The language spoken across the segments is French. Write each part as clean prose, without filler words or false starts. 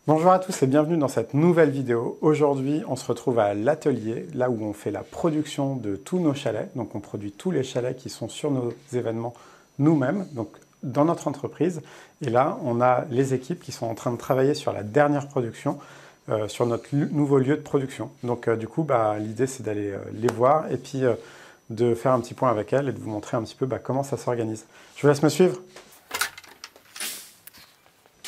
Bonjour à tous et bienvenue dans cette nouvelle vidéo. Aujourd'hui, on se retrouve à l'atelier, là où on fait la production de tous nos chalets. Donc on produit tous les chalets qui sont sur nos événements nous-mêmes, donc dans notre entreprise. Et là, on a les équipes qui sont en train de travailler sur la dernière production, sur notre nouveau lieu de production. Donc du coup, l'idée c'est d'aller les voir et puis de faire un petit point avec elles et de vous montrer un petit peu comment ça s'organise. Je vous laisse me suivre.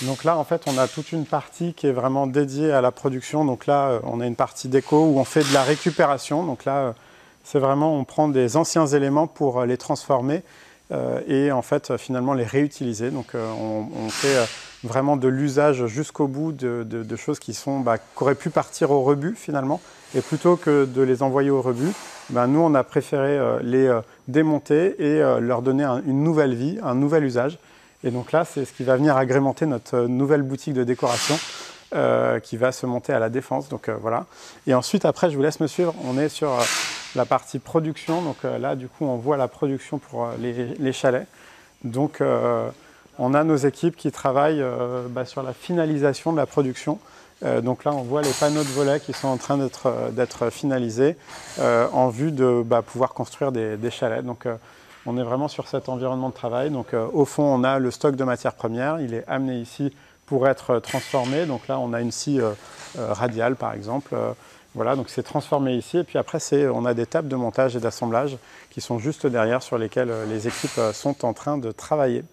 Donc là, en fait, on a toute une partie qui est vraiment dédiée à la production. Donc là, on a une partie déco où on fait de la récupération. Donc là, c'est vraiment, on prend des anciens éléments pour les transformer et en fait, finalement, les réutiliser. Donc on fait vraiment de l'usage jusqu'au bout de choses qui auraient pu partir au rebut finalement. Et plutôt que de les envoyer au rebut, nous, on a préféré les démonter et leur donner une nouvelle vie, un nouvel usage. Et donc là, c'est ce qui va venir agrémenter notre nouvelle boutique de décoration qui va se monter à la Défense. Donc voilà. Et ensuite, après, je vous laisse me suivre. On est sur la partie production. Donc là, du coup, on voit la production pour les chalets. Donc on a nos équipes qui travaillent sur la finalisation de la production. Donc là, on voit les panneaux de volets qui sont en train d'être finalisés en vue de pouvoir construire des chalets. Donc, on est vraiment sur cet environnement de travail. Donc, au fond, on a le stock de matières premières. Il est amené ici pour être transformé. Donc là, on a une scie radiale, par exemple. Voilà, donc c'est transformé ici. Et puis après, on a des tables de montage et d'assemblage qui sont juste derrière, sur lesquelles les équipes sont en train de travailler.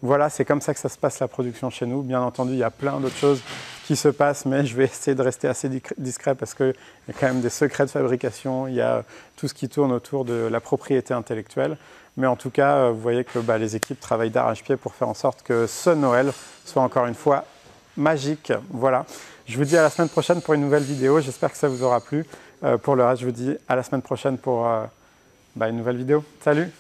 Voilà, c'est comme ça que ça se passe la production chez nous. Bien entendu, il y a plein d'autres choses qui se passent, mais je vais essayer de rester assez discret parce qu'il y a quand même des secrets de fabrication, il y a tout ce qui tourne autour de la propriété intellectuelle. Mais en tout cas, vous voyez que les équipes travaillent d'arrache-pied pour faire en sorte que ce Noël soit encore une fois magique. Voilà. Je vous dis à la semaine prochaine pour une nouvelle vidéo. J'espère que ça vous aura plu. Pour le reste, je vous dis à la semaine prochaine pour une nouvelle vidéo. Salut!